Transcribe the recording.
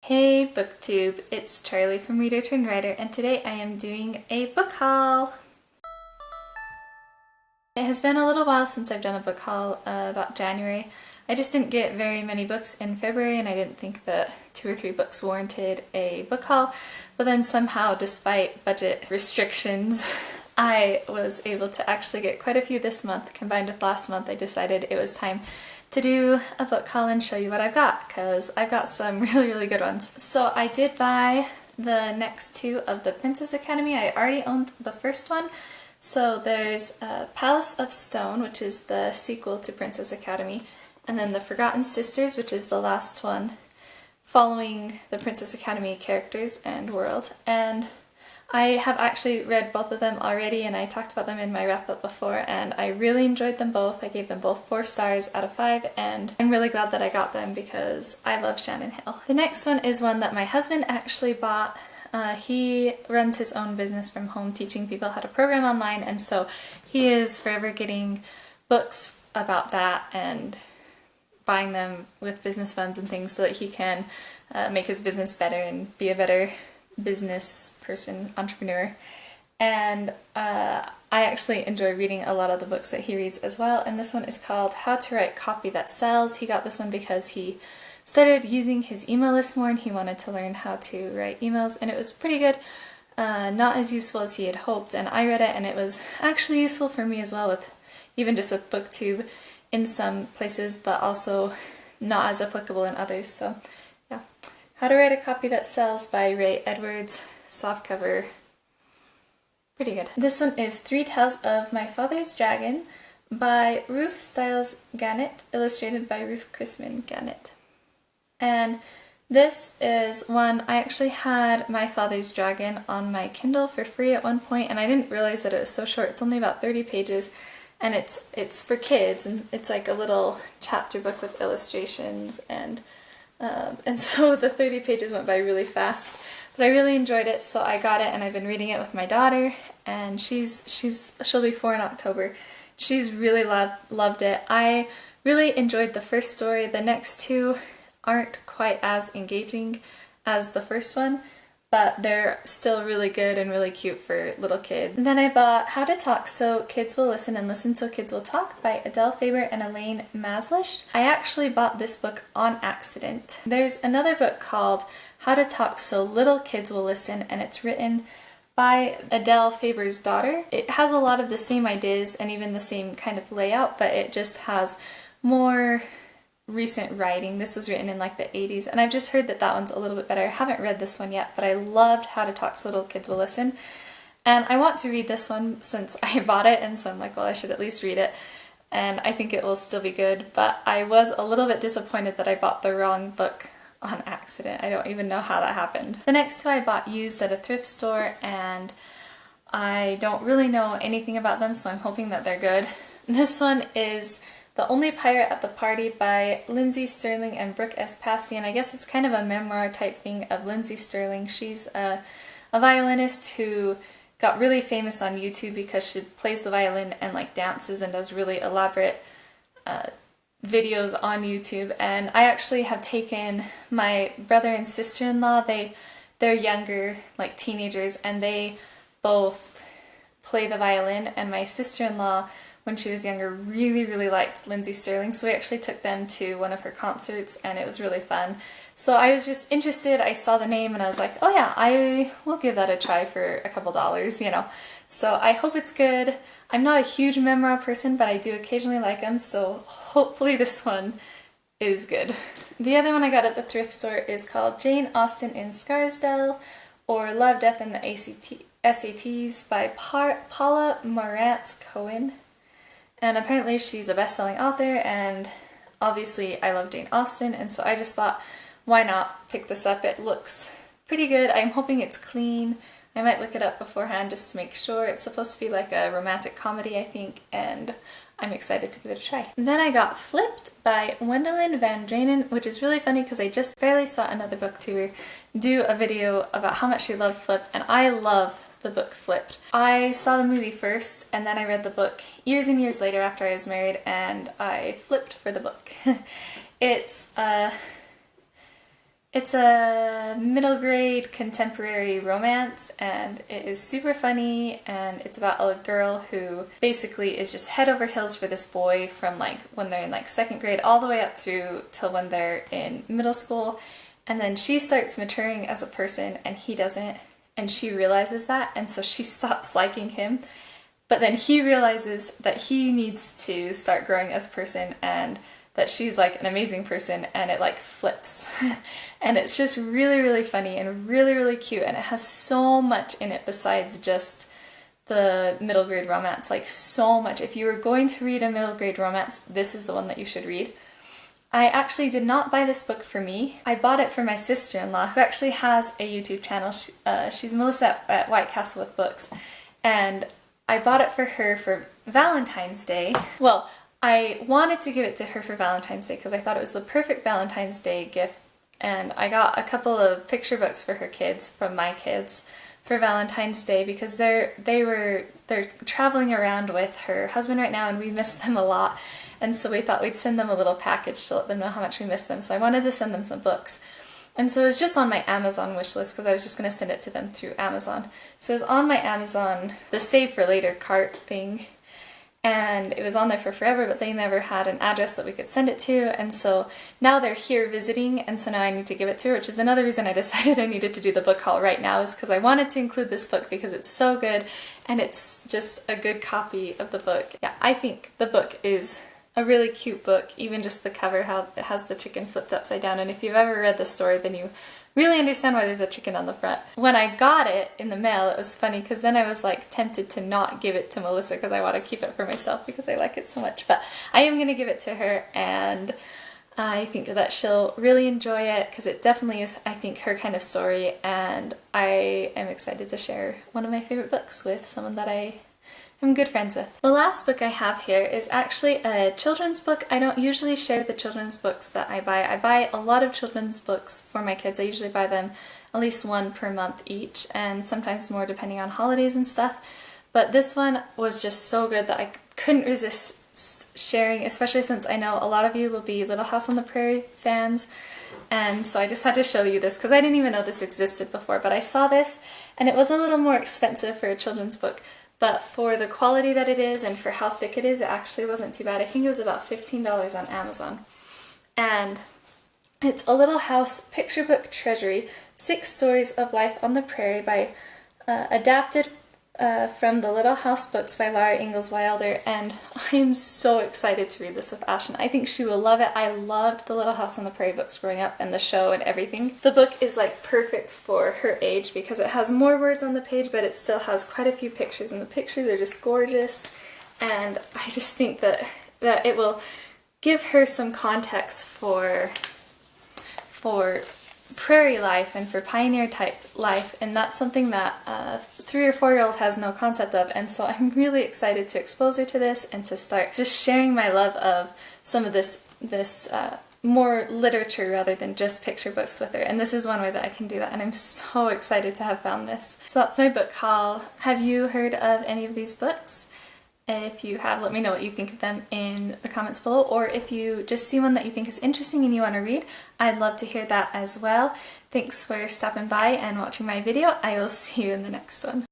Hey BookTube, it's Charlie from Reader Turned Writer, and today I am doing a book haul! It has been a little while since I've done a book haul, about January. I just didn't get very many books in February and I didn't think that 2 or 3 books warranted a book haul, but then somehow, despite budget restrictions, I was able to actually get quite a few this month. Combined with last month, I decided it was time to do a book haul and show you what I've got, because I've got some really good ones. So I did buy the next 2 of the Princess Academy. I already owned the first one. So there's Palace of Stone, which is the sequel to Princess Academy, and then The Forgotten Sisters, which is the last one following the Princess Academy characters and world. And I have actually read both of them already, and I talked about them in my wrap-up before, and I really enjoyed them both. I gave them both 4 stars out of 5, and I'm really glad that I got them because I love Shannon Hill. The next one is one that my husband actually bought. He runs his own business from home, teaching people how to program online, and so he is forever getting books about that and buying them with business funds and things so that he can make his business better and be a better business person, entrepreneur. And I actually enjoy reading a lot of the books that he reads as well, and this one is called How to Write Copy That Sells. He got this one because he started using his email list more and he wanted to learn how to write emails, and it was pretty good. Not as useful as he had hoped, and I read it and it was actually useful for me as well, with even just with BookTube in some places, but also not as applicable in others. So yeah. How to Write a Copy That Sells by Ray Edwards, softcover, pretty good. This one is 3 Tales of My Father's Dragon by Ruth Stiles Gannett, illustrated by Ruth Chrisman Gannett. And this is one, I actually had My Father's Dragon on my Kindle for free at one point, and I didn't realize that it was so short. It's only about 30 pages, and it's for kids, and it's like a little chapter book with illustrations, and so the 30 pages went by really fast. But I really enjoyed it, so I got it, and I've been reading it with my daughter, and she'll be 4 in October. She's really loved it. I really enjoyed the first story. The next 2 aren't quite as engaging as the first one, but they're still really good and really cute for little kids. And then I bought How to Talk So Kids Will Listen and Listen So Kids Will Talk by Adele Faber and Elaine Maslish. I actually bought this book on accident. There's another book called How to Talk So Little Kids Will Listen, and it's written by Adele Faber's daughter. It has a lot of the same ideas and even the same kind of layout, but it just has more recent writing. This was written in like the 80s, and I've just heard that that one's a little bit better. I haven't read this one yet, but I loved How to Talk So Little Kids Will Listen, and I want to read this one since I bought it, and so I'm like, well, I should at least read it, and I think it will still be good. But I was a little bit disappointed that I bought the wrong book on accident. I don't even know how that happened. The next 2 I bought used at a thrift store, and I don't really know anything about them, so I'm hoping that they're good. This one is The Only Pirate at the Party by Lindsay Sterling and Brooke S. Passy, and I guess it's kind of a memoir type thing of Lindsay Sterling. She's a violinist who got really famous on YouTube because she plays the violin and like dances and does really elaborate videos on YouTube. And I actually have taken my brother and sister-in-law, they're younger, like teenagers, and they both play the violin, and my sister-in-law, when she was younger, really liked Lindsay Sterling, so we actually took them to one of her concerts, and it was really fun. So I was just interested. I saw the name and I was like, oh yeah, I will give that a try for a couple dollars, you know. So I hope it's good. I'm not a huge memoir person, but I do occasionally like them, so hopefully this one is good. The other one I got at the thrift store is called Jane Austen in Scarsdale, or Love, Death, and the SATs by Paula Marantz Cohen. And apparently she's a best-selling author, and obviously I love Jane Austen, and so I just thought, why not pick this up? It looks pretty good. I'm hoping it's clean. I might look it up beforehand just to make sure. It's supposed to be like a romantic comedy, I think, and I'm excited to give it a try. Then I got Flipped by Wendelin Van Draanen, which is really funny because I just barely saw another booktuber do a video about how much she loved Flipped, and I love the book Flipped. I saw the movie first, and then I read the book years and years later after I was married, and I flipped for the book. It's It's a middle grade contemporary romance, and it is super funny, and it's about a girl who basically is just head over heels for this boy from like when they're in like second grade all the way up through till when they're in middle school, and then she starts maturing as a person and he doesn't, and she realizes that, and so she stops liking him. But then he realizes that he needs to start growing as a person and that she's like an amazing person, and it like flips. And it's just really, really funny and really, really cute, and it has so much in it besides just the middle grade romance, like so much. If you were going to read a middle grade romance, this is the one that you should read. I actually did not buy this book for me. I bought it for my sister-in-law, who actually has a YouTube channel. She's Melissa at White Castle with Books, and I bought it for her for Valentine's Day. Well, I wanted to give it to her for Valentine's Day because I thought it was the perfect Valentine's Day gift, and I got a couple of picture books for her kids from my kids for Valentine's Day because they're traveling around with her husband right now, and we miss them a lot, and so we thought we'd send them a little package to let them know how much we miss them. So I wanted to send them some books. And so it was just on my Amazon wish list because I was just going to send it to them through Amazon. So it was on my Amazon, the save for later cart thing, and it was on there for forever, but they never had an address that we could send it to, and so now they're here visiting, and so now I need to give it to her, which is another reason I decided I needed to do the book haul right now, is because I wanted to include this book because it's so good, and it's just a good copy of the book. Yeah, I think the book is a really cute book, even just the cover, how it has the chicken flipped upside down, and if you've ever read the story, then you really understand why there's a chicken on the front. When I got it in the mail, it was funny because then I was like tempted to not give it to Melissa because I want to keep it for myself because I like it so much, but I am going to give it to her, and I think that she'll really enjoy it because it definitely is, I think, her kind of story, and I am excited to share one of my favorite books with someone that I'm good friends with. The last book I have here is actually a children's book. I don't usually share the children's books that I buy. I buy a lot of children's books for my kids. I usually buy them at least one per month each, and sometimes more depending on holidays and stuff. But this one was just so good that I couldn't resist sharing, especially since I know a lot of you will be Little House on the Prairie fans. And so I just had to show you this because I didn't even know this existed before, but I saw this and it was a little more expensive for a children's book. But for the quality that it is and for how thick it is, it actually wasn't too bad. I think it was about $15 on Amazon. And it's A Little House Picture Book Treasury, 6 Stories of Life on the Prairie by adapted from the Little House books by Laura Ingalls Wilder, and I am so excited to read this with Ashton. I think she will love it. I loved the Little House on the Prairie books growing up and the show and everything. The book is like perfect for her age because it has more words on the page, but it still has quite a few pictures, and the pictures are just gorgeous, and I just think that it will give her some context for prairie life and for pioneer type life, and that's something that a 3 or 4-year-old has no concept of, and so I'm really excited to expose her to this and to start just sharing my love of some of this more literature rather than just picture books with her, and this is one way that I can do that, and I'm so excited to have found this. So that's my book haul. Have you heard of any of these books? If you have, let me know what you think of them in the comments below, or if you just see one that you think is interesting and you want to read, I'd love to hear that as well. Thanks for stopping by and watching my video. I will see you in the next one.